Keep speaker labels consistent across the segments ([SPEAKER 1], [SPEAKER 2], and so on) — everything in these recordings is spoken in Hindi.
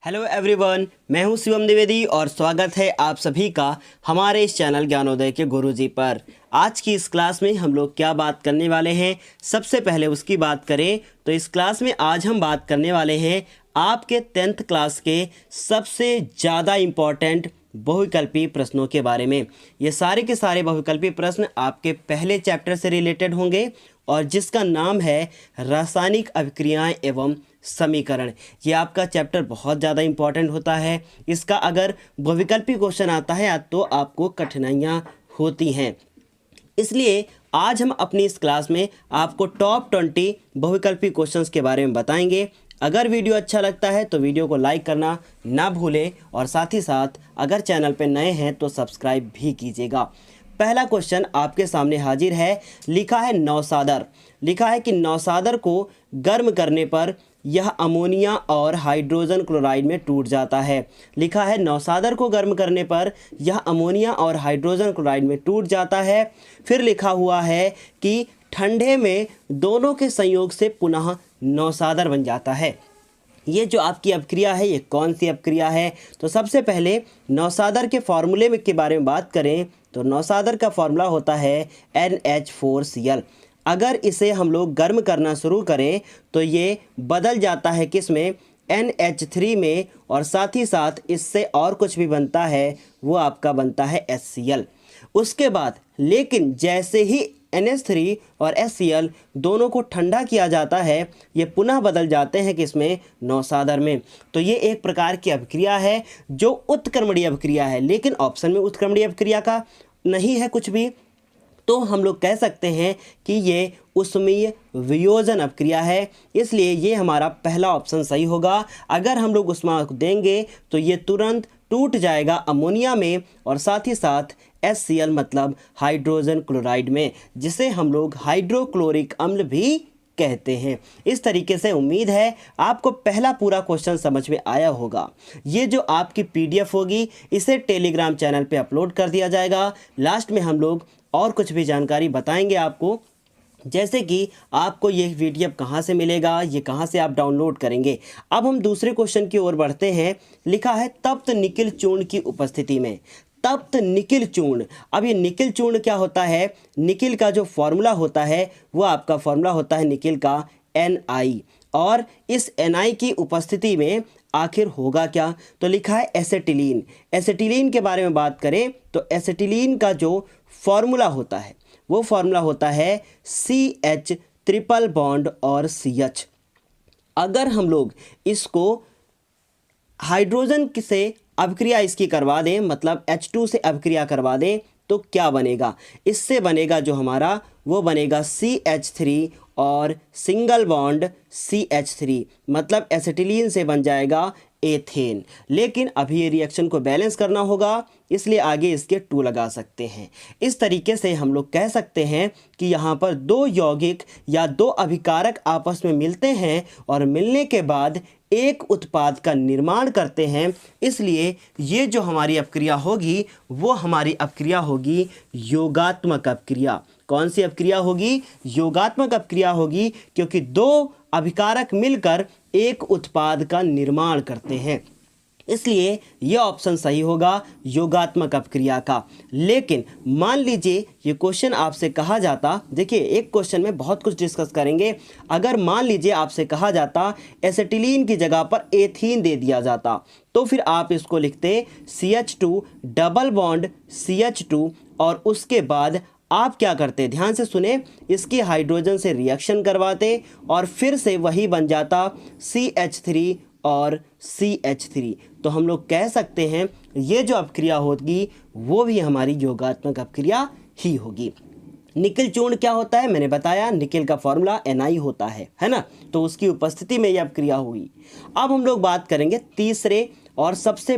[SPEAKER 1] हेलो एवरीवन, मैं हूं शिवम द्विवेदी और स्वागत है आप सभी का हमारे इस चैनल ज्ञानोदय के गुरुजी पर। आज की इस क्लास में हम लोग क्या बात करने वाले हैं, सबसे पहले उसकी बात करें तो इस क्लास में आज हम बात करने वाले हैं आपके 10th क्लास के सबसे ज़्यादा इम्पॉर्टेंट बहुविकल्पी प्रश्नों के बारे में। ये सारे के सारे बहुविकल्पी प्रश्न आपके पहले चैप्टर से रिलेटेड होंगे और जिसका नाम है रासायनिक अभिक्रियाएं एवं समीकरण। ये आपका चैप्टर बहुत ज़्यादा इम्पॉर्टेंट होता है। इसका अगर बहुविकल्पी क्वेश्चन आता है तो आपको कठिनाइयाँ होती हैं। इसलिए आज हम अपनी इस क्लास में आपको टॉप 20 बहुविकल्पी क्वेश्चंस के बारे में बताएंगे। अगर वीडियो अच्छा लगता है तो वीडियो को लाइक करना ना भूलें और साथ ही साथ अगर चैनल पर नए हैं तो सब्सक्राइब भी कीजिएगा। पहला क्वेश्चन आपके सामने हाजिर है। लिखा है नौसादर। लिखा है कि नौसादर को गर्म करने पर यह अमोनिया और हाइड्रोजन क्लोराइड में टूट जाता है। लिखा है नौसादर को गर्म करने पर यह अमोनिया और हाइड्रोजन क्लोराइड में टूट जाता है। फिर लिखा हुआ है कि ठंडे में दोनों के संयोग से पुनः नौसादर बन जाता है। ये जो आपकी अपक्रिया है ये कौन सी अपक्रिया है? तो सबसे पहले नौसादर के फॉर्मूले के बारे में बात करें तो नौसादर का फॉर्मूला होता है NH4Cl। अगर इसे हम लोग गर्म करना शुरू करें तो ये बदल जाता है किस में? NH3 में, और साथ ही साथ इससे और कुछ भी बनता है वो आपका बनता है HCl। उसके बाद लेकिन जैसे ही NH3 और HCl दोनों को ठंडा किया जाता है ये पुनः बदल जाते हैं किसमें? नौसादर में। तो ये एक प्रकार की अभिक्रिया है जो उत्क्रमणीय अभिक्रिया है, लेकिन ऑप्शन में उत्क्रमणीय अभिक्रिया का नहीं है कुछ भी, तो हम लोग कह सकते हैं कि ये ऊष्मीय वियोजन अपक्रिया है। इसलिए ये हमारा पहला ऑप्शन सही होगा। अगर हम लोग ऊष्मा देंगे तो ये तुरंत टूट जाएगा अमोनिया में और साथ ही साथ HCl मतलब हाइड्रोजन क्लोराइड में, जिसे हम लोग हाइड्रोक्लोरिक अम्ल भी कहते हैं। इस तरीके से उम्मीद है आपको पहला पूरा क्वेश्चन समझ में आया होगा। ये जो आपकी PDF होगी इसे टेलीग्राम चैनल पे अपलोड कर दिया जाएगा। लास्ट में हम लोग और कुछ भी जानकारी बताएंगे आपको, जैसे कि आपको ये PDF कहाँ से मिलेगा, ये कहाँ से आप डाउनलोड करेंगे। अब हम दूसरे क्वेश्चन की ओर बढ़ते हैं। लिखा है तप्त निकिल चूर्ण की उपस्थिति में। तप्त निकिल चूर्ण। अब ये निकिल चूर्ण क्या होता है? निकिल का जो फॉर्मूला होता है वो आपका फॉर्मूला होता है निकिल का Na, और इस Na की उपस्थिति में आखिर होगा क्या? तो लिखा है एसेटिलीन। एसेटिलीन के बारे में बात करें तो एसेटिलीन का जो फॉर्मूला होता है वो फॉर्मूला होता है CH ट्रिपल बॉन्ड और CH। अगर हम लोग इसको हाइड्रोजन से अभिक्रिया इसकी करवा दें, मतलब H2 से अभिक्रिया करवा दें, तो क्या बनेगा? इससे बनेगा जो हमारा वो बनेगा CH3 और सिंगल बॉन्ड CH3, मतलब एसिटिलीन से बन जाएगा एथेन। लेकिन अभी ये रिएक्शन को बैलेंस करना होगा, इसलिए आगे इसके 2 लगा सकते हैं। इस तरीके से हम लोग कह सकते हैं कि यहाँ पर 2 यौगिक या 2 अभिकारक आपस में मिलते हैं और मिलने के बाद एक उत्पाद का निर्माण करते हैं। इसलिए ये जो हमारी अपक्रिया होगी वो हमारी अपक्रिया होगी योगात्मक अपक्रिया। कौन सी अपक्रिया होगी? योगात्मक अपक्रिया होगी, क्योंकि 2 अभिकारक मिलकर एक उत्पाद का निर्माण करते हैं। इसलिए यह ऑप्शन सही होगा योगात्मक अपक्रिया का। लेकिन मान लीजिए ये क्वेश्चन आपसे कहा जाता, देखिए एक क्वेश्चन में बहुत कुछ डिस्कस करेंगे। अगर मान लीजिए आपसे कहा जाता एसिटिलीन की जगह पर एथीन दे दिया जाता, तो फिर आप इसको लिखते CH2 डबल बॉन्ड CH2 और उसके बाद आप क्या करते? ध्यान से सुने, इसकी हाइड्रोजन से रिएक्शन करवाते और फिर से वही बन जाता CH3 और CH3। तो हम लोग कह सकते हैं ये जो अपक्रिया होगी वो भी हमारी योगात्मक अपक्रिया ही होगी। निकिल चूर्ण क्या होता है? मैंने बताया निकिल का फॉर्मूला Na होता है ना? तो उसकी उपस्थिति में यह अपक्रिया हुई। अब हम लोग बात करेंगे तीसरे और सबसे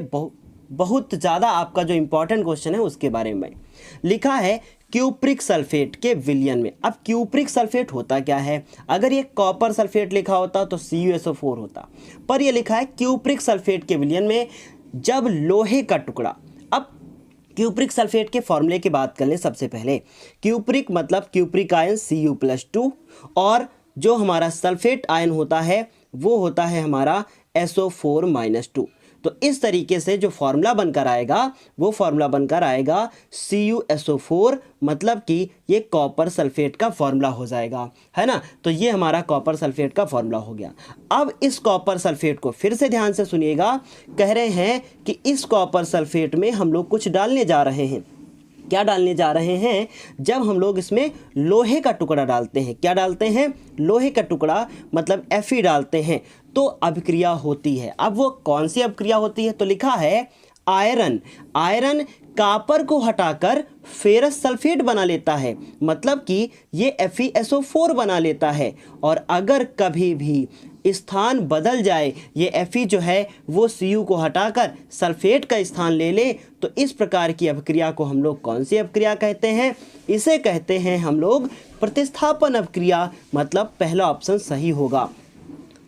[SPEAKER 1] बहुत ज़्यादा आपका जो इम्पोर्टेंट क्वेश्चन है उसके बारे में। लिखा है क्यूप्रिक सल्फेट के विलयन में। अब क्यूप्रिक सल्फेट होता क्या है? अगर ये कॉपर सल्फेट लिखा होता तो CuSO4 होता, पर ये लिखा है क्यूप्रिक सल्फेट के विलयन में जब लोहे का टुकड़ा। अब क्यूप्रिक सल्फेट के फॉर्मूले की बात कर लें। सबसे पहले क्यूप्रिक मतलब क्यूप्रिक आयन Cu+2, और जो हमारा सल्फेट आयन होता है वो होता है हमारा CuSO4-2। तो इस तरीके से जो फॉर्मूला बनकर आएगा वो फॉर्मूला बनकर आएगा CuSO4, मतलब कि ये कॉपर सल्फेट का फॉर्मूला हो जाएगा, है ना। तो ये हमारा कॉपर सल्फेट का फॉर्मूला हो गया। अब इस कॉपर सल्फेट को फिर से ध्यान से सुनिएगा, कह रहे हैं कि इस कॉपर सल्फेट में हम लोग कुछ डालने जा रहे हैं। क्या डालने जा रहे हैं? जब हम लोग इसमें लोहे का टुकड़ा डालते हैं, क्या डालते हैं? लोहे का टुकड़ा, मतलब Fe डालते हैं तो अभिक्रिया होती है। अब वो कौन सी अभिक्रिया होती है? तो लिखा है आयरन कॉपर को हटाकर फेरस सल्फेट बना लेता है, मतलब कि ये FeSO4 बना लेता है। और अगर कभी भी स्थान बदल जाए, ये Fe जो है वो Cu को हटाकर सल्फेट का स्थान ले ले, तो इस प्रकार की अभिक्रिया को हम लोग कौन सी अभिक्रिया कहते हैं? इसे कहते हैं हम लोग प्रतिस्थापन अभिक्रिया, मतलब पहला ऑप्शन सही होगा।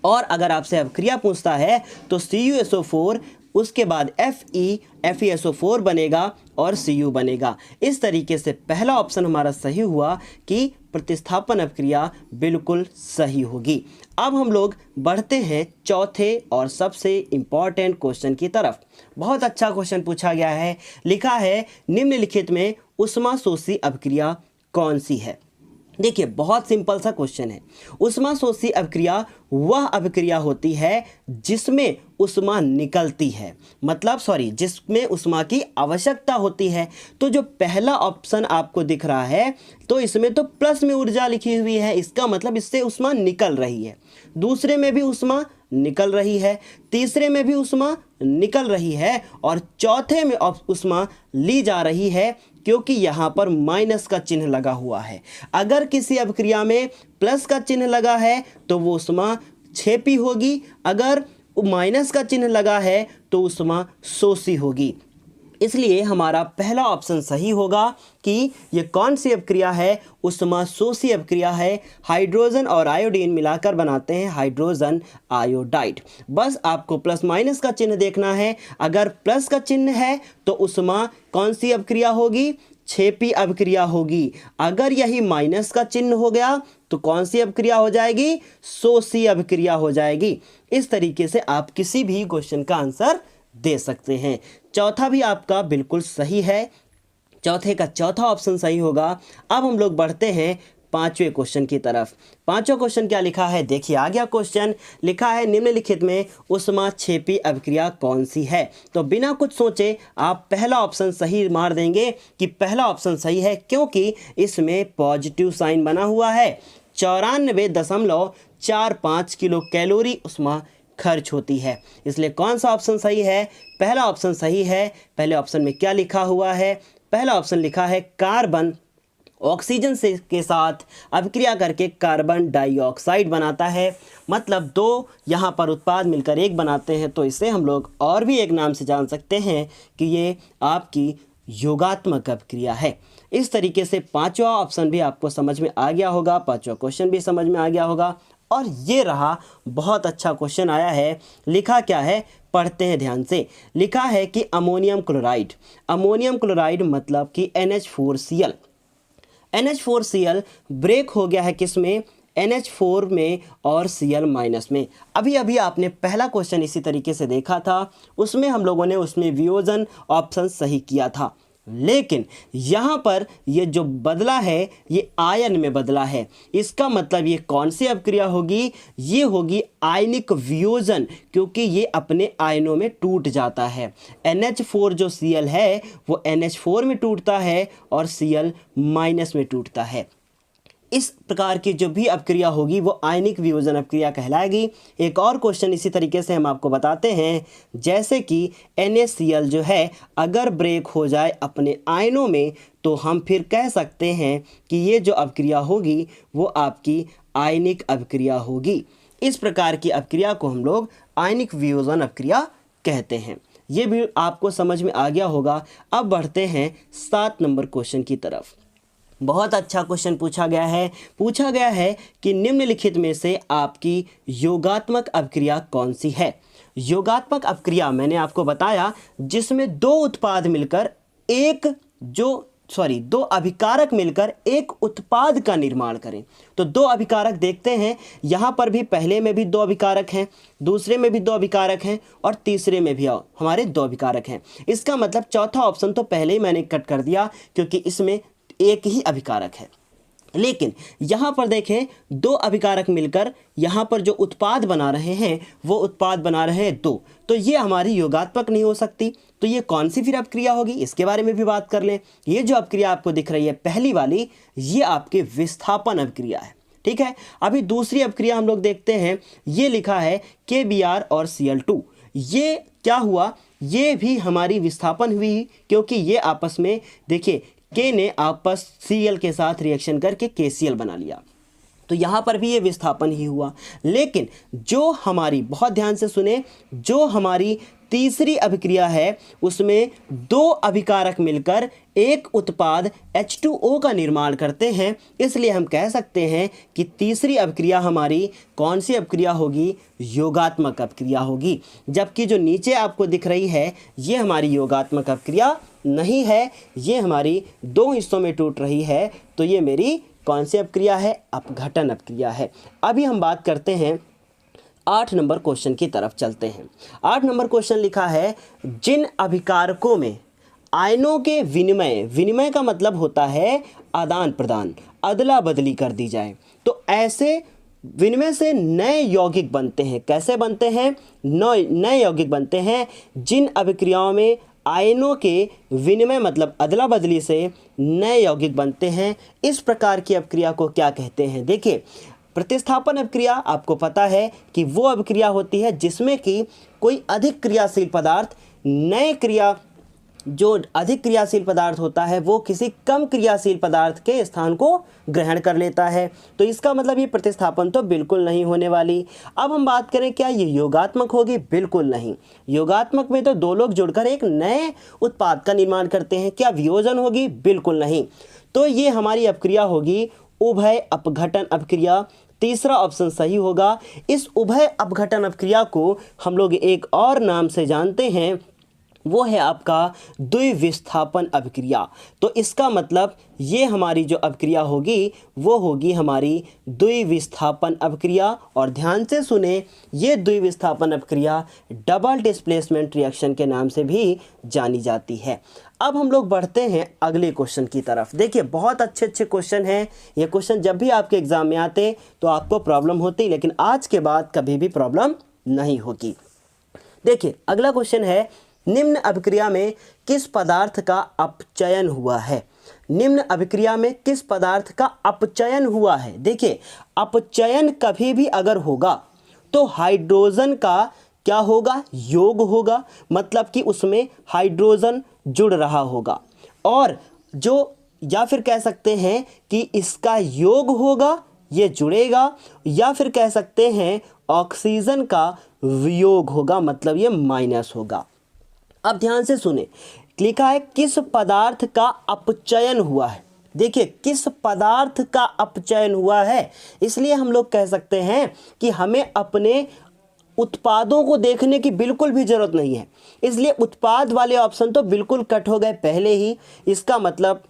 [SPEAKER 1] और अगर आपसे अभिक्रिया पूछता है तो CuSO4, उसके बाद FeSO4 बनेगा और Cu बनेगा। इस तरीके से पहला ऑप्शन हमारा सही हुआ कि प्रतिस्थापन अभिक्रिया बिल्कुल सही होगी। अब हम लोग बढ़ते हैं चौथे और सबसे इम्पॉर्टेंट क्वेश्चन की तरफ। बहुत अच्छा क्वेश्चन पूछा गया है। लिखा है निम्नलिखित में ऊष्माशोषी अभिक्रिया कौन सी है? देखिए, बहुत सिंपल सा क्वेश्चन है। ऊष्माशोषी अभिक्रिया वह अभिक्रिया होती है जिसमें ऊष्मा निकलती है, मतलब जिसमें ऊष्मा की आवश्यकता होती है। तो जो पहला ऑप्शन आपको दिख रहा है तो इसमें तो प्लस में ऊर्जा लिखी हुई है, इसका मतलब इससे ऊष्मा निकल रही है। दूसरे में भी ऊष्मा निकल रही है, तीसरे में भी ऊष्मा निकल रही है और चौथे में ऊष्मा ली जा रही है, क्योंकि यहाँ पर माइनस का चिन्ह लगा हुआ है। अगर किसी अभिक्रिया में प्लस का चिन्ह लगा है तो वो ऊष्मा क्षेपी होगी, अगर माइनस का चिन्ह लगा है तो ऊष्मा शोषी होगी। इसलिए हमारा पहला ऑप्शन सही होगा कि ये कौन सी अभिक्रिया है? ऊष्माशोषी अभिक्रिया है। हाइड्रोजन और आयोडीन मिलाकर बनाते हैं हाइड्रोजन आयोडाइड। बस आपको प्लस माइनस का चिन्ह देखना है। अगर प्लस का चिन्ह है तो ऊष्मा कौन सी अभिक्रिया होगी? क्षेपी अभिक्रिया होगी। अगर यही माइनस का चिन्ह हो गया तो कौन सी अभिक्रिया हो जाएगी? शोषी अभिक्रिया हो जाएगी। इस तरीके से आप किसी भी क्वेश्चन का आंसर दे सकते हैं। चौथा भी आपका बिल्कुल सही है, चौथे का चौथा ऑप्शन सही होगा। अब हम लोग बढ़ते हैं पांचवें क्वेश्चन की तरफ। पांचवा क्वेश्चन क्या लिखा है? देखिए, आ गया क्वेश्चन। लिखा है निम्नलिखित में ऊष्माक्षेपी अभिक्रिया कौन सी है? तो बिना कुछ सोचे आप पहला ऑप्शन सही मार देंगे कि पहला ऑप्शन सही है, क्योंकि इसमें पॉजिटिव साइन बना हुआ है। 94.45 किलो कैलोरी ऊष्मा खर्च होती है। इसलिए कौन सा ऑप्शन सही है? पहला ऑप्शन सही है। पहले ऑप्शन में क्या लिखा हुआ है? पहला ऑप्शन लिखा है कार्बन ऑक्सीजन से के साथ अभिक्रिया करके कार्बन डाइऑक्साइड बनाता है, मतलब दो यहाँ पर उत्पाद मिलकर एक बनाते हैं। तो इसे हम लोग और भी एक नाम से जान सकते हैं कि ये आपकी योगात्मक अभिक्रिया है। इस तरीके से पांचवा ऑप्शन भी आपको समझ में आ गया होगा, पांचवा क्वेश्चन भी समझ में आ गया होगा। और ये रहा, बहुत अच्छा क्वेश्चन आया है। लिखा क्या है? पढ़ते हैं ध्यान से। लिखा है कि अमोनियम क्लोराइड मतलब कि NH4Cl। NH4Cl ब्रेक हो गया है किस में? NH4 में और Cl माइनस में। अभी आपने पहला क्वेश्चन इसी तरीके से देखा था, उसमें हम लोगों ने उसमें वियोजन ऑप्शन सही किया था। लेकिन यहाँ पर ये जो बदला है ये आयन में बदला है। इसका मतलब ये कौन सी अभिक्रिया होगी? ये होगी आयनिक वियोजन, क्योंकि ये अपने आयनों में टूट जाता है। NH4 जो Cl है वो NH4 में टूटता है और Cl माइनस में टूटता है। इस प्रकार की जो भी अभिक्रिया होगी वो आयनिक वियोजन अभिक्रिया कहलाएगी। एक और क्वेश्चन इसी तरीके से हम आपको बताते हैं, जैसे कि NaCl जो है अगर ब्रेक हो जाए अपने आयनों में तो हम फिर कह सकते हैं कि ये जो अभिक्रिया होगी वो आपकी आयनिक अभिक्रिया होगी। इस प्रकार की अभिक्रिया को हम लोग आयनिक वियोजन अभिक्रिया कहते हैं। ये भी आपको समझ में आ गया होगा। अब बढ़ते हैं 7 नंबर क्वेश्चन की तरफ। बहुत अच्छा क्वेश्चन पूछा गया है कि निम्नलिखित में से आपकी योगात्मक अभिक्रिया कौन सी है? योगात्मक अभिक्रिया मैंने आपको बताया जिसमें दो उत्पाद मिलकर एक जो दो अभिकारक मिलकर एक उत्पाद का निर्माण करें। तो दो अभिकारक देखते हैं, यहाँ पर भी पहले में भी दो अभिकारक हैं, दूसरे में भी दो अभिकारक हैं और तीसरे में भी हमारे दो अभिकारक हैं। इसका मतलब चौथा ऑप्शन तो पहले ही मैंने कट कर दिया क्योंकि इसमें एक ही अभिकारक है। लेकिन यहाँ पर देखें, दो अभिकारक मिलकर यहाँ पर जो उत्पाद बना रहे हैं वो उत्पाद बना रहे हैं दो, तो ये हमारी योगात्मक नहीं हो सकती। तो ये कौन सी फिर अपक्रिया होगी, इसके बारे में भी बात कर लें। ये जो अपक्रिया आपको दिख रही है पहली वाली, ये आपके विस्थापन अपक्रिया है। ठीक है, अभी दूसरी अपक्रिया हम लोग देखते हैं। ये लिखा है KBr और Cl2। ये क्या हुआ, ये भी हमारी विस्थापन हुई क्योंकि ये आपस में देखिए K ने आपस Cl के साथ रिएक्शन करके KCl बना लिया, तो यहाँ पर भी ये विस्थापन ही हुआ। लेकिन जो हमारी, बहुत ध्यान से सुने, जो हमारी तीसरी अभिक्रिया है उसमें दो अभिकारक मिलकर एक उत्पाद H2O का निर्माण करते हैं। इसलिए हम कह सकते हैं कि तीसरी अभिक्रिया हमारी कौन सी अभिक्रिया होगी, योगात्मक अभिक्रिया होगी। जबकि जो नीचे आपको दिख रही है ये हमारी योगात्मक अभिक्रिया नहीं है, ये हमारी दो हिस्सों में टूट रही है। तो ये मेरी कौन सी अपक्रिया है, अपघटन अपक्रिया है। अभी हम बात करते हैं 8 नंबर क्वेश्चन की तरफ चलते हैं। 8 नंबर क्वेश्चन लिखा है, जिन अभिकारकों में आयनों के विनिमय का मतलब होता है आदान प्रदान, अदला बदली कर दी जाए, तो ऐसे विनिमय से नए यौगिक बनते हैं। कैसे बनते हैं, नए यौगिक बनते हैं जिन अभिक्रियाओं में आयनों के विनिमय मतलब अदला बदली से नए यौगिक बनते हैं। इस प्रकार की अपक्रिया को क्या कहते हैं। देखिए, प्रतिस्थापन अपक्रिया आपको पता है कि वो अपक्रिया होती है जिसमें कि कोई अधिक क्रियाशील पदार्थ जो अधिक क्रियाशील पदार्थ होता है वो किसी कम क्रियाशील पदार्थ के स्थान को ग्रहण कर लेता है। तो इसका मतलब ये प्रतिस्थापन तो बिल्कुल नहीं होने वाली। अब हम बात करें क्या ये योगात्मक होगी, बिल्कुल नहीं। योगात्मक में तो दो लोग जुड़कर एक नए उत्पाद का निर्माण करते हैं। क्या वियोजन होगी, बिल्कुल नहीं। तो ये हमारी अपक्रिया होगी उभय अपघटन अपक्रिया। तीसरा ऑप्शन सही होगा। इस उभय अपघटन अपक्रिया को हम लोग एक और नाम से जानते हैं, वो है आपका द्विविस्थापन अपक्रिया। तो इसका मतलब ये हमारी जो अपक्रिया होगी वो होगी हमारी द्विविस्थापन अपक्रिया। और ध्यान से सुने, ये द्विविस्थापन अपक्रिया डबल डिस्प्लेसमेंट रिएक्शन के नाम से भी जानी जाती है। अब हम लोग बढ़ते हैं अगले क्वेश्चन की तरफ। देखिए, बहुत अच्छे क्वेश्चन हैं। ये क्वेश्चन जब भी आपके एग्जाम में आते तो आपको प्रॉब्लम होती, लेकिन आज के बाद कभी भी प्रॉब्लम नहीं होगी। देखिए, अगला क्वेश्चन है, निम्न अभिक्रिया में किस पदार्थ का अपचयन हुआ है। निम्न अभिक्रिया में किस पदार्थ का अपचयन हुआ है। देखिए, अपचयन कभी भी अगर होगा तो हाइड्रोजन का क्या होगा, योग होगा, मतलब कि उसमें हाइड्रोजन जुड़ रहा होगा। और जो, या फिर कह सकते हैं कि इसका योग होगा, ये जुड़ेगा, या फिर कह सकते हैं ऑक्सीजन का वियोग होगा, मतलब ये माइनस होगा। अब ध्यान से सुने, लिखा है किस पदार्थ का अपचयन हुआ है। देखिए, किस पदार्थ का अपचयन हुआ है, इसलिए हम लोग कह सकते हैं कि हमें अपने उत्पादों को देखने की बिल्कुल भी जरूरत नहीं है। इसलिए उत्पाद वाले ऑप्शन तो बिल्कुल कट हो गए पहले ही। इसका मतलब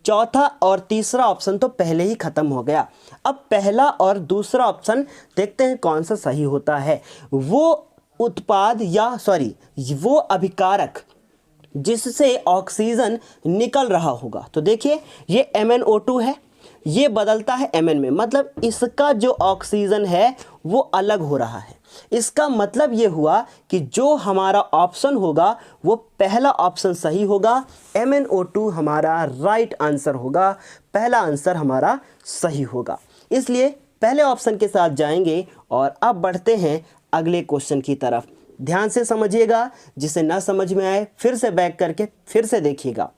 [SPEAKER 1] चौथा और तीसरा ऑप्शन तो पहले ही खत्म हो गया। अब पहला और दूसरा ऑप्शन देखते हैं कौन सा सही होता है। वो उत्पाद वो अभिकारक जिससे ऑक्सीजन निकल रहा होगा। तो देखिए, ये MnO2 है, ये बदलता है Mn में, मतलब इसका जो ऑक्सीजन है वो अलग हो रहा है। इसका मतलब ये हुआ कि जो हमारा ऑप्शन होगा वो पहला ऑप्शन सही होगा। MnO2 हमारा राइट आंसर होगा, पहला आंसर हमारा सही होगा। इसलिए पहले ऑप्शन के साथ जाएंगे। और अब बढ़ते हैं अगले क्वेश्चन की तरफ। ध्यान से समझिएगा, जिसे ना समझ में आए फिर से बैक करके फिर से देखिएगा।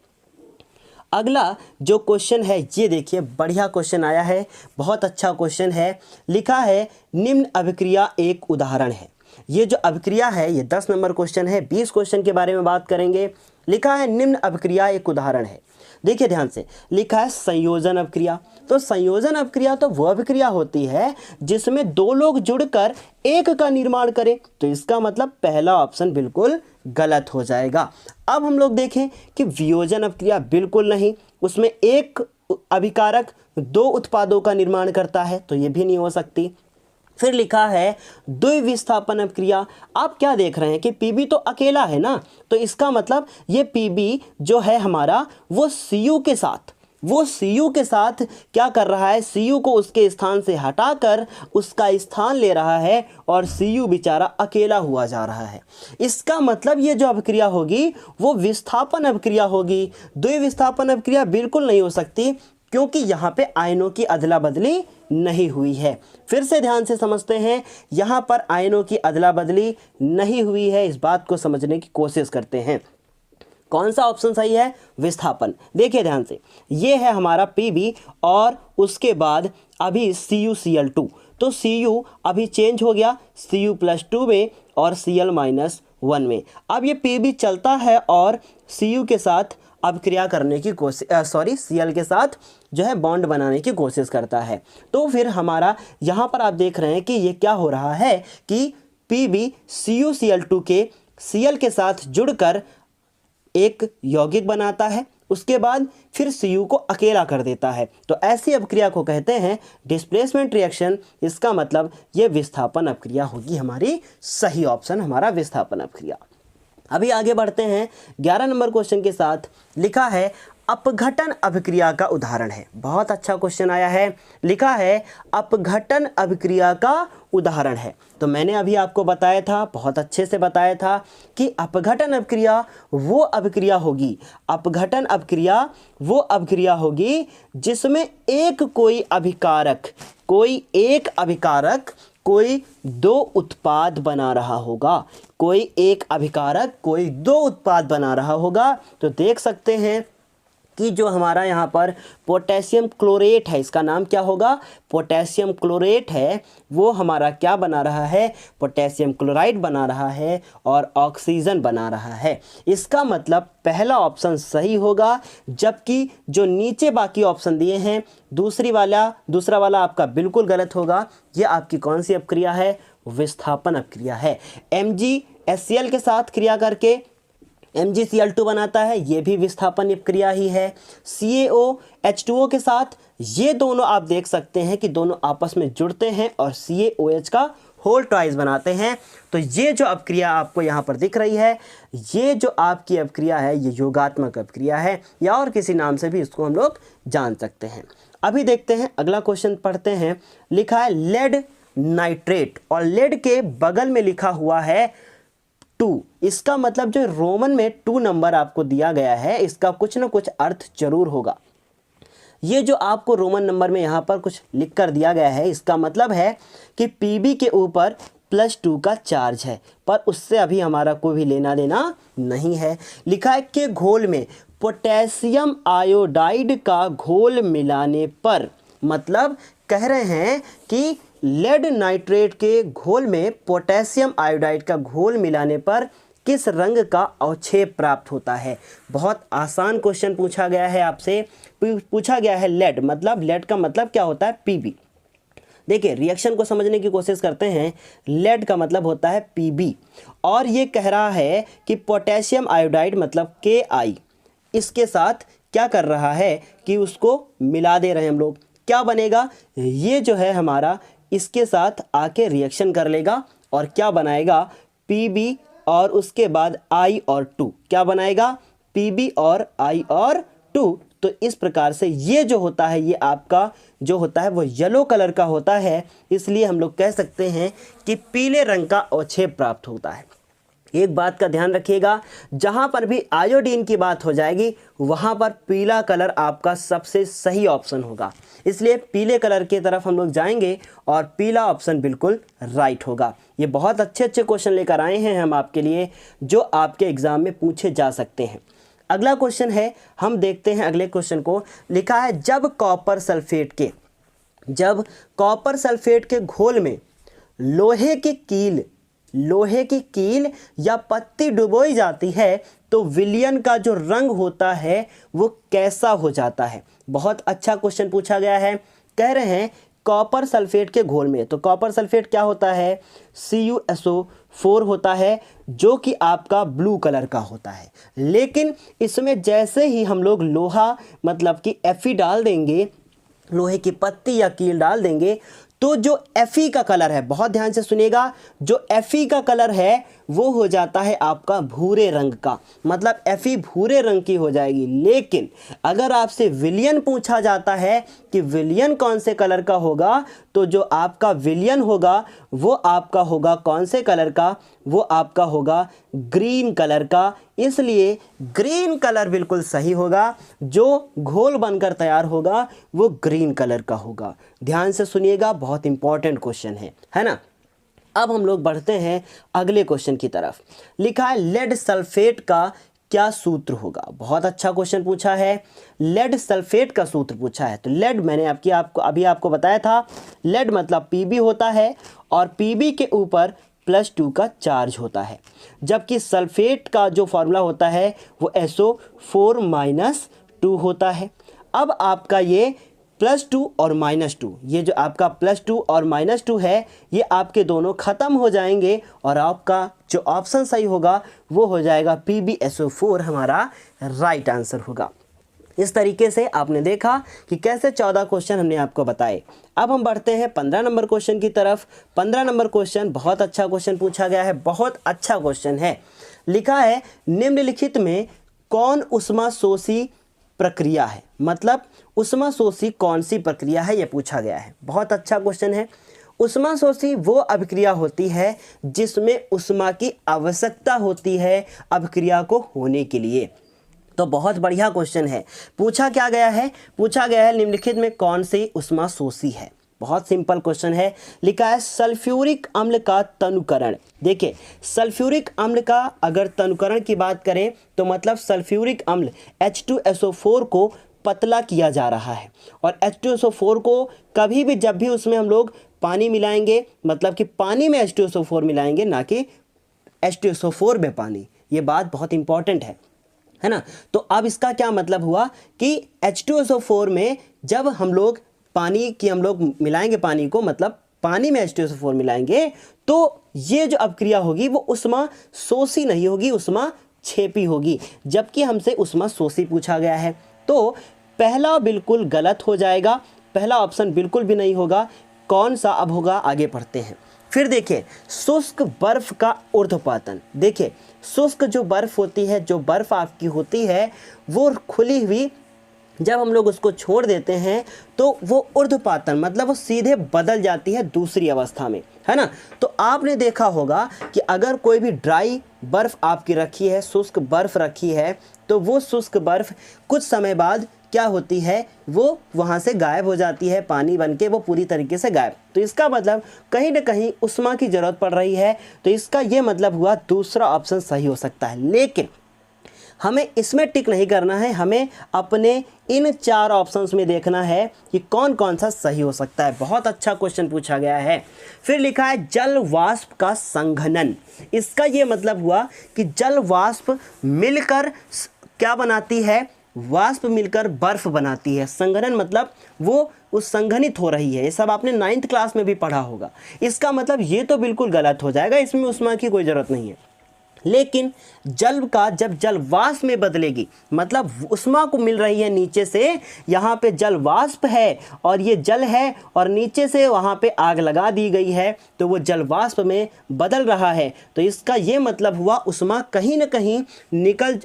[SPEAKER 1] अगला जो क्वेश्चन है ये देखिए, बढ़िया क्वेश्चन आया है, बहुत अच्छा क्वेश्चन है। लिखा है, निम्न अभिक्रिया एक उदाहरण है। ये जो अभिक्रिया है ये 10 नंबर क्वेश्चन है। 20 क्वेश्चन के बारे में बात करेंगे। लिखा है निम्न अभिक्रिया एक उदाहरण है। देखिए ध्यान से, लिखा है संयोजन अभिक्रिया। तो संयोजन अभिक्रिया तो वो अभिक्रिया होती है जिसमें दो लोग जुड़कर एक का निर्माण करें। तो इसका मतलब पहला ऑप्शन बिल्कुल गलत हो जाएगा। अब हम लोग देखें कि वियोजन अभिक्रिया, बिल्कुल नहीं, उसमें एक अभिकारक दो उत्पादों का निर्माण करता है, तो ये भी नहीं हो सकती। फिर लिखा है द्विविस्थापन अभिक्रिया। आप क्या देख रहे हैं कि पीबी तो अकेला है ना, तो इसका मतलब ये पीबी जो है हमारा वो सीयू के साथ क्या कर रहा है, सीयू को उसके स्थान से हटाकर उसका स्थान ले रहा है और सीयू बेचारा अकेला हुआ जा रहा है। इसका मतलब ये जो अभिक्रिया होगी वो विस्थापन अभिक्रिया होगी। द्विविस्थापन अभिक्रिया बिल्कुल नहीं हो सकती क्योंकि यहाँ पे आयनों की अदला बदली नहीं हुई है। फिर से ध्यान से समझते हैं, यहाँ पर आयनों की अदला बदली नहीं हुई है, इस बात को समझने की कोशिश करते हैं। कौन सा ऑप्शन सही है? विस्थापन। देखिए ध्यान से, ये है हमारा पीबी और उसके बाद अभी CuCl2, तो Cu अभी चेंज हो गया Cu+2 में और Cl-1 में। अब ये पीबी चलता है और Cu के साथ अभिक्रिया करने की कोशिश Cl के साथ जो है बॉन्ड बनाने की कोशिश करता है। तो फिर हमारा यहाँ पर आप देख रहे हैं कि ये क्या हो रहा है कि पीबी CuCl2 के Cl के साथ जुड़कर एक यौगिक बनाता है, उसके बाद फिर Cu को अकेला कर देता है। तो ऐसी अभिक्रिया को कहते हैं डिस्प्लेसमेंट रिएक्शन। इसका मतलब ये विस्थापन अभिक्रिया होगी हमारी। सही ऑप्शन हमारा विस्थापन अभिक्रिया। अभी आगे बढ़ते हैं 11 नंबर क्वेश्चन के साथ। लिखा है अपघटन अभिक्रिया का उदाहरण है। बहुत अच्छा क्वेश्चन आया है। लिखा है अपघटन अभिक्रिया का उदाहरण है। तो मैंने अभी आपको बताया था, बहुत अच्छे से बताया था कि अपघटन अभिक्रिया वो अभिक्रिया होगी, अपघटन अभिक्रिया वो अभिक्रिया होगी जिसमें कोई अभिकारक कोई दो उत्पाद बना रहा होगा। कोई एक अभिकारक कोई दो उत्पाद बना रहा होगा। तो देख सकते हैं कि जो हमारा यहाँ पर पोटेशियम क्लोरेट है, इसका नाम क्या होगा? पोटेशियम क्लोरेट है। वो हमारा क्या बना रहा है? पोटेशियम क्लोराइड बना रहा है और ऑक्सीजन बना रहा है। इसका मतलब पहला ऑप्शन सही होगा, जबकि जो नीचे बाकी ऑप्शन दिए हैं दूसरा वाला आपका बिल्कुल गलत होगा। ये आपकी कौन सी अभिक्रिया है? विस्थापन अभिक्रिया है। MgHCl के साथ क्रिया करके MgCl2 बनाता है, ये भी विस्थापन अभिक्रिया ही है। CaOH2O के साथ ये दोनों आप देख सकते हैं कि दोनों आपस में जुड़ते हैं और CaOH का होल ट्वाइस बनाते हैं। तो ये जो अभिक्रिया आपको यहाँ पर दिख रही है, ये जो आपकी अभिक्रिया है ये योगात्मक अभिक्रिया है, या और किसी नाम से भी इसको हम लोग जान सकते हैं। अभी देखते हैं अगला क्वेश्चन पढ़ते हैं। लिखा है लेड नाइट्रेट और लेड के बगल में लिखा हुआ है 2। इसका मतलब जो रोमन में 2 नंबर आपको दिया गया है, इसका कुछ ना कुछ अर्थ जरूर होगा। ये जो आपको रोमन नंबर में यहाँ पर कुछ लिख कर दिया गया है, इसका मतलब है कि पीबी के ऊपर +2 का चार्ज है, पर उससे अभी हमारा कोई भी लेना देना नहीं है। लिखा है कि घोल में पोटेशियम आयोडाइड का घोल मिलाने पर, मतलब कह रहे हैं कि लेड नाइट्रेट के घोल में पोटेशियम आयोडाइड का घोल मिलाने पर किस रंग का अवक्षेप प्राप्त होता है। बहुत आसान क्वेश्चन पूछा गया है आपसे। पूछा गया है लेड, मतलब लेड का मतलब क्या होता है? पीबी। देखिए रिएक्शन को समझने की कोशिश करते हैं। लेड का मतलब होता है पीबी और ये कह रहा है कि पोटेशियम आयोडाइड मतलब Ki, इसके साथ क्या कर रहा है कि उसको मिला दे रहे हैं हम लोग। क्या बनेगा? ये जो है हमारा इसके साथ आके रिएक्शन कर लेगा और क्या बनाएगा? पीबी और उसके बाद I और 2। क्या बनाएगा? पीबी और I और 2। तो इस प्रकार से ये जो होता है ये आपका जो होता है वो येलो कलर का होता है, इसलिए हम लोग कह सकते हैं कि पीले रंग का अवक्षेप प्राप्त होता है। एक बात का ध्यान रखिएगा, जहाँ पर भी आयोडीन की बात हो जाएगी वहाँ पर पीला कलर आपका सबसे सही ऑप्शन होगा, इसलिए पीले कलर की तरफ हम लोग जाएंगे और पीला ऑप्शन बिल्कुल राइट होगा। ये बहुत अच्छे अच्छे क्वेश्चन लेकर आए हैं हम आपके लिए, जो आपके एग्जाम में पूछे जा सकते हैं। अगला क्वेश्चन है, हम देखते हैं अगले क्वेश्चन को। लिखा है जब कॉपर सल्फेट के घोल में लोहे की कील लोहे की कील या पत्ती डुबोई जाती है तो विलयन का जो रंग होता है वो कैसा हो जाता है। बहुत अच्छा क्वेश्चन पूछा गया है। कह रहे हैं कॉपर सल्फेट के घोल में, तो कॉपर सल्फेट क्या होता है, CuSO4 होता है जो कि आपका ब्लू कलर का होता है। लेकिन इसमें जैसे ही हम लोग लोहा मतलब कि Fe डाल देंगे, लोहे की पत्ती या कील डाल देंगे, तो जो Fe का कलर है, बहुत ध्यान से सुनिएगा, जो Fe का कलर है वो हो जाता है आपका भूरे रंग का, मतलब Fe भूरे रंग की हो जाएगी। लेकिन अगर आपसे विलयन पूछा जाता है कि विलयन कौन से कलर का होगा, तो जो आपका विलयन होगा वो आपका होगा कौन से कलर का, वो आपका होगा ग्रीन कलर का। इसलिए ग्रीन कलर बिल्कुल सही होगा, जो घोल बनकर तैयार होगा वो ग्रीन कलर का होगा। ध्यान से सुनिएगा, बहुत इंपॉर्टेंट क्वेश्चन है ना। अब हम लोग बढ़ते हैं अगले क्वेश्चन की तरफ। लिखा है लेड सल्फेट का क्या सूत्र होगा। बहुत अच्छा क्वेश्चन पूछा है, लेड सल्फेट का सूत्र पूछा है। तो लेड मैंने आपको बताया था, लेड मतलब Pb होता है और Pb के ऊपर +2 का चार्ज होता है, जबकि सल्फेट का जो फॉर्मूला होता है वो SO4 - 2 होता है। अब आपका ये +2 और -2, ये जो आपका +2 और -2 है, ये आपके दोनों ख़त्म हो जाएंगे और आपका जो ऑप्शन सही होगा वो हो जाएगा PbSO4 हमारा राइट आंसर होगा। इस तरीके से आपने देखा कि कैसे 14 क्वेश्चन हमने आपको बताए। अब हम बढ़ते हैं 15 नंबर क्वेश्चन की तरफ। 15 नंबर क्वेश्चन बहुत अच्छा क्वेश्चन पूछा गया है, बहुत अच्छा क्वेश्चन है। लिखा है निम्नलिखित में कौन उष्माशोषी प्रक्रिया है, मतलब उष्माशोषी कौन सी प्रक्रिया है, यह पूछा गया है। बहुत अच्छा क्वेश्चन है। उष्माशोषी वो अभिक्रिया होती है जिसमें उष्मा की आवश्यकता होती है अभिक्रिया को होने के लिए। तो बहुत बढ़िया क्वेश्चन है। पूछा क्या गया है, पूछा गया है निम्नलिखित में कौन सी उष्माशोषी है। बहुत सिंपल क्वेश्चन है। लिखा है सल्फ्यूरिक अम्ल का तनुकरण। देखिए सल्फ्यूरिक अम्ल का अगर तनुकरण की बात करें तो मतलब सल्फ्यूरिक अम्ल H2SO4 को पतला किया जा रहा है, और H2SO4 को कभी भी जब भी उसमें हम लोग पानी मिलाएंगे, मतलब कि पानी में H2SO4 मिलाएंगे, ना कि H2SO4 में पानी। ये बात बहुत इंपॉर्टेंट है ना। तो अब इसका क्या मतलब हुआ कि H2SO4 में जब हम लोग पानी की हम लोग मिलाएंगे, पानी को मतलब पानी में H2SO4 मिलाएंगे, तो ये जो अभिक्रिया होगी वो उष्मा शोषी नहीं होगी, उष्मा छेपी होगी, जबकि हमसे उष्मा शोषी पूछा गया है। तो पहला बिल्कुल गलत हो जाएगा, पहला ऑप्शन बिल्कुल भी नहीं होगा। कौन सा अब होगा, आगे पढ़ते हैं। फिर देखिए शुष्क बर्फ का ऊर्ध्वपातन। देखिए शुष्क जो बर्फ होती है, जो बर्फ आपकी होती है वो खुली हुई, जब हम लोग उसको छोड़ देते हैं तो वो ऊर्ध्वपातन मतलब वो सीधे बदल जाती है दूसरी अवस्था में, है ना। तो आपने देखा होगा कि अगर कोई भी ड्राई बर्फ़ आपकी रखी है, शुष्क बर्फ़ रखी है, तो वो शुष्क बर्फ़ कुछ समय बाद क्या होती है, वो वहाँ से गायब हो जाती है, पानी बनके वो पूरी तरीके से गायब। तो इसका मतलब कहीं ना कहीं उष्मा की ज़रूरत पड़ रही है। तो इसका ये मतलब हुआ दूसरा ऑप्शन सही हो सकता है। लेकिन हमें इसमें टिक नहीं करना है, हमें अपने इन 4 ऑप्शंस में देखना है कि कौन कौन सा सही हो सकता है। बहुत अच्छा क्वेश्चन पूछा गया है। फिर लिखा है जल वाष्प का संघनन। इसका ये मतलब हुआ कि जल वाष्प मिलकर क्या बनाती है, वाष्प मिलकर बर्फ बनाती है। संघनन मतलब वो उस संघनित हो रही है। ये सब आपने 9th क्लास में भी पढ़ा होगा। इसका मतलब ये तो बिल्कुल गलत हो जाएगा, इसमें उष्मा की कोई ज़रूरत नहीं है। लेकिन जल का जब जल वाष्प में बदलेगी, मतलब उष्मा को मिल रही है नीचे से, यहाँ पे जल वाष्प है और ये जल है और नीचे से वहाँ पे आग लगा दी गई है, तो वो जल वाष्प में बदल रहा है। तो इसका ये मतलब हुआ उष्मा कहीं ना कहीं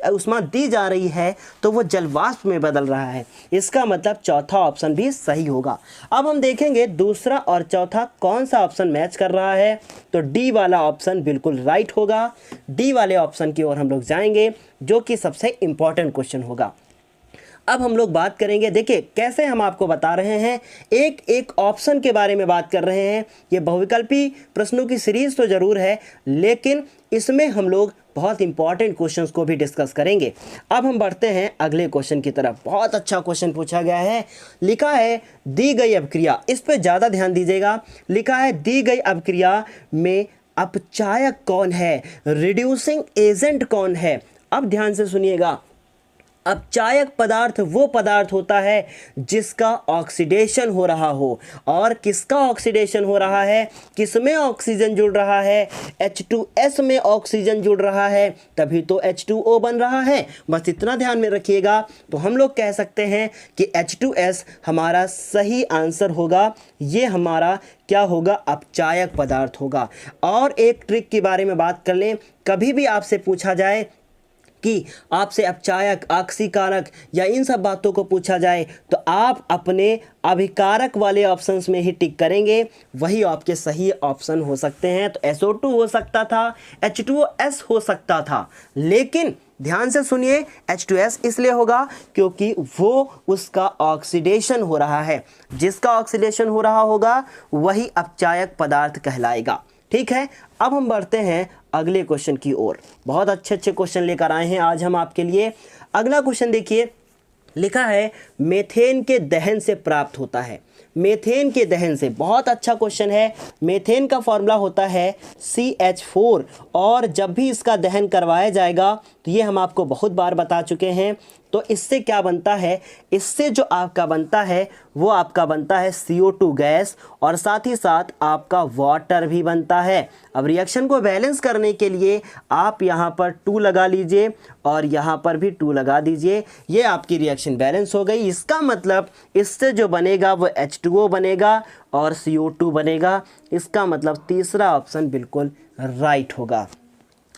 [SPEAKER 1] उष्मा दी जा रही है, तो वो जल वाष्प में बदल रहा है। इसका मतलब चौथा ऑप्शन भी सही होगा। अब हम देखेंगे दूसरा और चौथा कौन सा ऑप्शन मैच कर रहा है। तो डी वाला ऑप्शन बिल्कुल राइट होगा। डी वाले ऑप्शन की ओर हम लोग जाएंगे, जो कि सबसे इंपॉर्टेंट क्वेश्चन होगा। अब हम लोग बात करेंगे, देखिए कैसे हम आपको बता रहे हैं, एक एक ऑप्शन के बारे में बात कर रहे हैं। ये बहुविकल्पी प्रश्नों की सीरीज तो ज़रूर है, लेकिन इसमें हम लोग बहुत इंपॉर्टेंट क्वेश्चंस को भी डिस्कस करेंगे। अब हम बढ़ते हैं अगले क्वेश्चन की तरफ। बहुत अच्छा क्वेश्चन पूछा गया है। लिखा है दी गई अभिक्रिया, इस पे ज़्यादा ध्यान दीजिएगा। लिखा है दी गई अभिक्रिया में अपचायक कौन है, रिड्यूसिंग एजेंट कौन है। अब ध्यान से सुनिएगा, अपचायक पदार्थ वो पदार्थ होता है जिसका ऑक्सीडेशन हो रहा हो। और किसका ऑक्सीडेशन हो रहा है, किसमें ऑक्सीजन जुड़ रहा है, H2S में ऑक्सीजन जुड़ रहा है, तभी तो H2O बन रहा है। बस इतना ध्यान में रखिएगा। तो हम लोग कह सकते हैं कि H2S हमारा सही आंसर होगा। ये हमारा क्या होगा, अपचायक पदार्थ होगा। और एक ट्रिक के बारे में बात कर लें, कभी भी आपसे पूछा जाए कि आपसे अपचायक, आक्सीकारक या इन सब बातों को पूछा जाए तो आप अपने अभिकारक वाले ऑप्शंस में ही टिक करेंगे, वही आपके सही ऑप्शन हो सकते हैं। तो SO2 हो सकता था, H2S हो सकता था, लेकिन ध्यान से सुनिए, H2S इसलिए होगा क्योंकि वो उसका ऑक्सीडेशन हो रहा है। जिसका ऑक्सीडेशन हो रहा होगा वही अपचायक पदार्थ कहलाएगा। ठीक है, अब हम बढ़ते हैं अगले क्वेश्चन की ओर। बहुत अच्छे अच्छे क्वेश्चन लेकर आए हैं आज हम आपके लिए। अगला क्वेश्चन देखिए, लिखा है मेथेन के दहन से प्राप्त होता है। मेथेन के दहन से, बहुत अच्छा क्वेश्चन है। मेथेन का फॉर्मूला होता है CH4, और जब भी इसका दहन करवाया जाएगा तो ये हम आपको बहुत बार बता चुके हैं। तो इससे क्या बनता है, इससे जो आपका बनता है वो आपका बनता है CO2 गैस, और साथ ही साथ आपका वाटर भी बनता है। अब रिएक्शन को बैलेंस करने के लिए आप यहाँ पर 2 लगा लीजिए और यहाँ पर भी 2 लगा दीजिए। ये आपकी रिएक्शन बैलेंस हो गई। इसका मतलब इससे जो बनेगा वो H2O बनेगा और CO2 बनेगा। इसका मतलब तीसरा ऑप्शन बिल्कुल राइट होगा।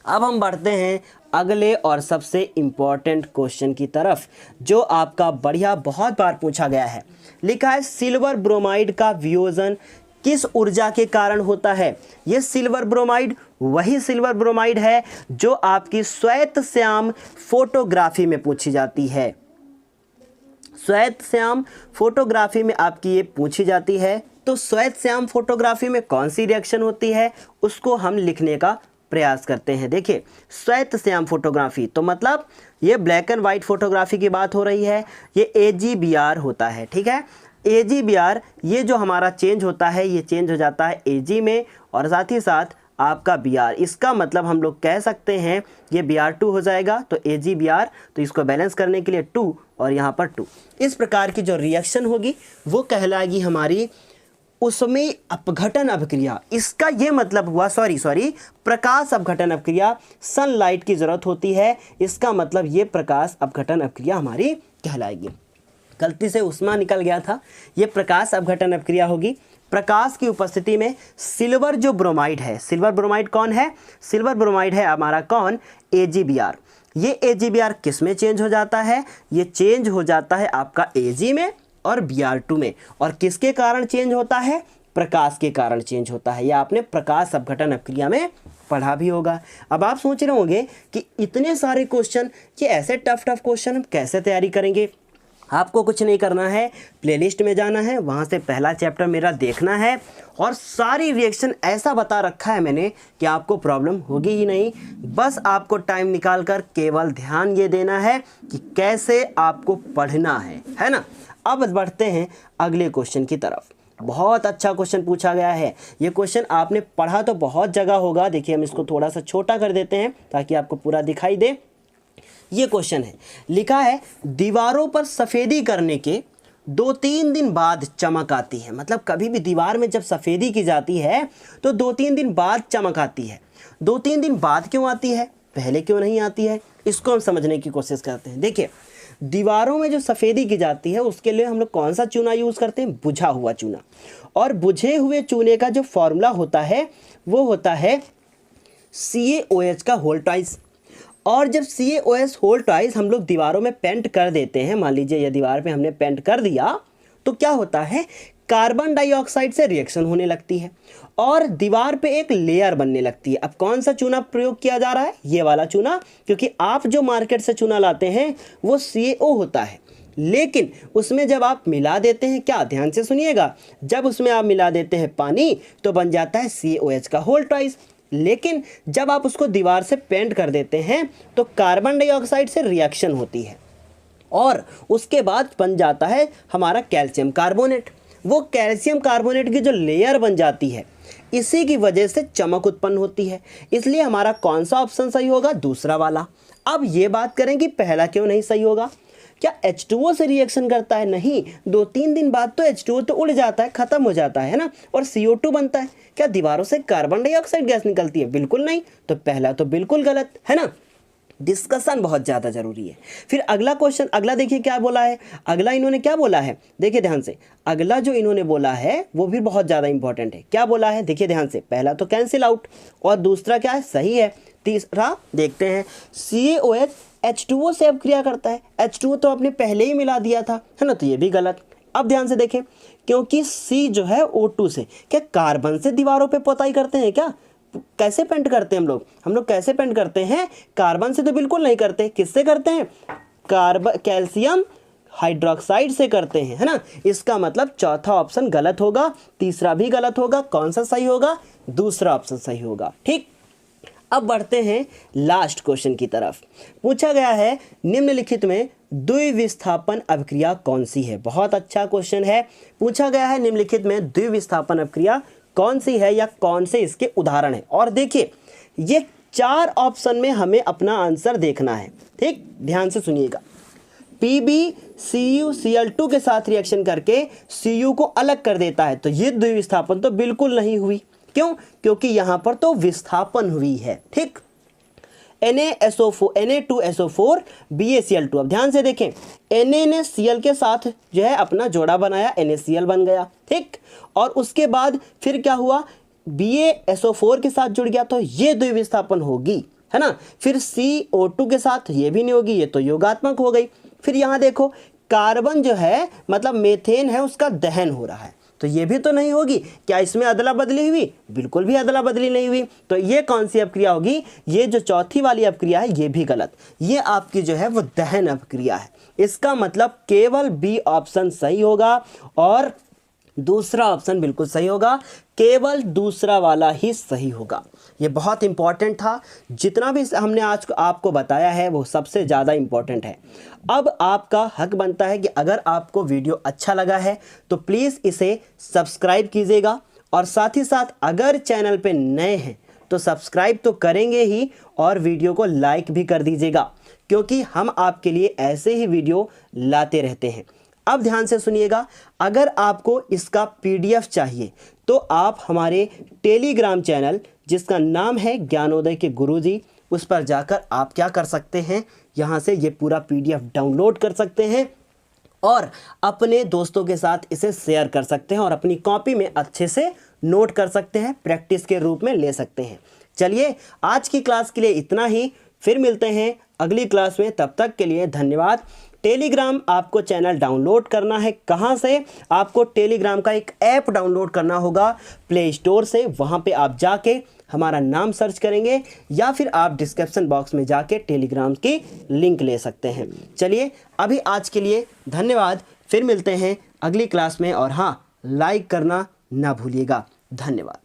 [SPEAKER 1] अब हम बढ़ते हैं अगले और सबसे इम्पॉर्टेंट क्वेश्चन की तरफ, जो आपका बढ़िया बहुत बार पूछा गया है। लिखा है सिल्वर ब्रोमाइड का वियोजन किस ऊर्जा के कारण होता है। ये सिल्वर ब्रोमाइड वही सिल्वर ब्रोमाइड है जो आपकी श्वेत श्याम फोटोग्राफी में पूछी जाती है। श्वेत श्याम फोटोग्राफी में आपकी ये पूछी जाती है। तो श्वेत श्याम फोटोग्राफी में कौन सी रिएक्शन होती है उसको हम लिखने का प्रयास करते हैं। देखिए, श्वेत श्याम फोटोग्राफी तो मतलब ये ब्लैक एंड वाइट फोटोग्राफी की बात हो रही है। ये AgBr होता है। ठीक है, AgBr ये जो हमारा चेंज होता है ये चेंज हो जाता है Ag में, और साथ ही साथ आपका Br। इसका मतलब हम लोग कह सकते हैं ये Br2 हो जाएगा। तो AgBr, तो इसको बैलेंस करने के लिए 2 और यहाँ पर 2। इस प्रकार की जो रिएक्शन होगी वो कहलाएगी हमारी उसमें अपघटन अभिक्रिया। इसका ये मतलब हुआ, सॉरी प्रकाश अपघटन अभिक्रिया। सनलाइट की ज़रूरत होती है, इसका मतलब ये प्रकाश अपघटन अभिक्रिया हमारी कहलाएगी। गलती से उष्मा निकल गया था, ये प्रकाश अपघटन अभिक्रिया होगी। प्रकाश की उपस्थिति में सिल्वर जो ब्रोमाइड है, सिल्वर ब्रोमाइड कौन है, सिल्वर ब्रोमाइड है हमारा कौन, AgBr। ये AgBr किस में चेंज हो जाता है, ये चेंज हो जाता है आपका Ag में और Br2 में। और किसके कारण चेंज होता है, प्रकाश के कारण चेंज होता है। यह आपने प्रकाश अपघटन अभिक्रिया में पढ़ा भी होगा। अब आप सोच रहे होंगे कि इतने सारे क्वेश्चन, ये ऐसे टफ क्वेश्चन हम कैसे तैयारी करेंगे। आपको कुछ नहीं करना है, प्लेलिस्ट में जाना है, वहाँ से पहला चैप्टर मेरा देखना है, और सारी रिएक्शन ऐसा बता रखा है मैंने कि आपको प्रॉब्लम होगी ही नहीं। बस आपको टाइम निकाल कर केवल ध्यान ये देना है कि कैसे आपको पढ़ना है ना। अब बढ़ते हैं अगले क्वेश्चन की तरफ। बहुत अच्छा क्वेश्चन पूछा गया है। ये क्वेश्चन आपने पढ़ा तो बहुत जगह होगा। देखिए, हम इसको थोड़ा सा छोटा कर देते हैं ताकि आपको पूरा दिखाई दे। ये क्वेश्चन है, लिखा है दीवारों पर सफ़ेदी करने के 2-3 दिन बाद चमक आती है। मतलब कभी भी दीवार में जब सफ़ेदी की जाती है तो 2-3 दिन बाद चमक आती है। 2-3 दिन बाद क्यों आती है, पहले क्यों नहीं आती है, इसको हम समझने की कोशिश करते हैं। देखिए, दीवारों में जो सफ़ेदी की जाती है उसके लिए हम लोग कौन सा चूना यूज़ करते हैं, बुझा हुआ चूना। और बुझे हुए चूने का जो फॉर्मूला होता है वो होता है CaOH का होल ट्वाइस। और जब CaOH होल ट्वाइस हम लोग दीवारों में पेंट कर देते हैं, मान लीजिए ये दीवार पे हमने पेंट कर दिया, तो क्या होता है, कार्बन डाइऑक्साइड से रिएक्शन होने लगती है और दीवार पे एक लेयर बनने लगती है। अब कौन सा चूना प्रयोग किया जा रहा है, ये वाला चूना, क्योंकि आप जो मार्केट से चूना लाते हैं वो CaO होता है। लेकिन उसमें जब आप मिला देते हैं, क्या, ध्यान से सुनिएगा, जब उसमें आप मिला देते हैं पानी तो बन जाता है CaOH का होल ट्वाइस। लेकिन जब आप उसको दीवार से पेंट कर देते हैं तो कार्बन डाइऑक्साइड से रिएक्शन होती है और उसके बाद बन जाता है हमारा कैल्शियम कार्बोनेट। वो कैल्शियम कार्बोनेट की जो लेयर बन जाती है, इसी की वजह से चमक उत्पन्न होती है। इसलिए हमारा कौन सा ऑप्शन सही होगा? दूसरा वाला। अब ये बात करें कि पहला क्यों नहीं सही होगा। क्या H2O से रिएक्शन करता है? नहीं, 2-3 दिन बाद तो H2O तो उड़ जाता है, खत्म हो जाता है ना, और CO2 बनता है। क्या दीवारों से कार्बन डाइऑक्साइड गैस निकलती है? बिल्कुल नहीं। तो पहला तो बिल्कुल गलत है ना। डिस्कशन बहुत ज़्यादा जरूरी है। फिर अगला क्वेश्चन, अगला देखिए क्या बोला है। अगला इन्होंने क्या बोला है, देखिए ध्यान से। अगला जो इन्होंने बोला है वो भी बहुत ज़्यादा इंपॉर्टेंट है। क्या बोला है, देखिए ध्यान से। पहला तो कैंसिल आउट, और दूसरा क्या है, सही है। तीसरा देखते हैं, CaOH H2O से अपक्रिया करता है। H2O तो आपने पहले ही मिला दिया था, है ना, तो ये भी गलत। अब ध्यान से देखें, क्योंकि C जो है O2 से, क्या कार्बन से दीवारों पे पोताई करते हैं क्या? कैसे पेंट करते हैं हम लोग कैसे पेंट करते हैं? कार्बन से तो बिल्कुल नहीं करते। किससे करते हैं? कैल्शियम हाइड्रोक्साइड से करते हैं, है ना। इसका मतलब चौथा ऑप्शन गलत होगा, तीसरा भी गलत होगा। कौन सा सही होगा? दूसरा ऑप्शन सही होगा। ठीक, अब बढ़ते हैं लास्ट क्वेश्चन की तरफ। पूछा गया है निम्नलिखित में द्विविस्थापन अभिक्रिया कौन सी है? बहुत अच्छा क्वेश्चन है। पूछा गया है निम्नलिखित में द्विविस्थापन अभिक्रिया कौन सी है, या कौन से इसके उदाहरण है। और देखिए, ये 4 ऑप्शन में हमें अपना आंसर देखना है। ठीक, ध्यान से सुनिएगा। PbCuCl2 के साथ रिएक्शन करके Cu को अलग कर देता है, तो ये द्विविस्थापन तो बिल्कुल नहीं हुई। क्यों? क्योंकि यहां पर तो विस्थापन हुई है। ठीक, Na2SO4 BaCl2। अब ध्यान से देखें, Na ने Cl के साथ जो है अपना जोड़ा बनाया, NaCl बन गया। ठीक, और उसके बाद फिर क्या हुआ, BaSO4 के साथ जुड़ गया, तो ये द्विविस्थापन होगी, है ना। फिर CO2 के साथ ये भी नहीं होगी, ये तो योगात्मक हो गई। फिर यहाँ देखो, कार्बन जो है मतलब मेथेन है, उसका दहन हो रहा है, तो ये भी तो नहीं होगी। क्या इसमें अदला बदली हुई? बिल्कुल भी अदला बदली नहीं हुई। तो ये कौन सी अपक्रिया होगी? ये जो चौथी वाली अपक्रिया है, ये भी गलत। ये आपकी जो है वो दहन अपक्रिया है। इसका मतलब केवल बी ऑप्शन सही होगा, और दूसरा ऑप्शन बिल्कुल सही होगा। केवल दूसरा वाला ही सही होगा। ये बहुत इंपॉर्टेंट था। जितना भी हमने आज आपको बताया है वो सबसे ज़्यादा इंपॉर्टेंट है। अब आपका हक बनता है कि अगर आपको वीडियो अच्छा लगा है तो प्लीज़ इसे सब्सक्राइब कीजिएगा, और साथ ही साथ अगर चैनल पे नए हैं तो सब्सक्राइब तो करेंगे ही, और वीडियो को लाइक भी कर दीजिएगा, क्योंकि हम आपके लिए ऐसे ही वीडियो लाते रहते हैं। अब ध्यान से सुनिएगा, अगर आपको इसका PDF चाहिए तो आप हमारे टेलीग्राम चैनल, जिसका नाम है ज्ञानोदय के गुरुजी, उस पर जाकर आप क्या कर सकते हैं, यहाँ से ये पूरा PDF डाउनलोड कर सकते हैं, और अपने दोस्तों के साथ इसे शेयर कर सकते हैं, और अपनी कॉपी में अच्छे से नोट कर सकते हैं, प्रैक्टिस के रूप में ले सकते हैं। चलिए, आज की क्लास के लिए इतना ही। फिर मिलते हैं अगली क्लास में, तब तक के लिए धन्यवाद। टेलीग्राम आपको चैनल डाउनलोड करना है। कहाँ से? आपको टेलीग्राम का एक ऐप डाउनलोड करना होगा प्ले स्टोर से। वहाँ पे आप जाके हमारा नाम सर्च करेंगे, या फिर आप डिस्क्रिप्शन बॉक्स में जाके टेलीग्राम की लिंक ले सकते हैं। चलिए, अभी आज के लिए धन्यवाद। फिर मिलते हैं अगली क्लास में, और हाँ, लाइक करना ना भूलिएगा। धन्यवाद।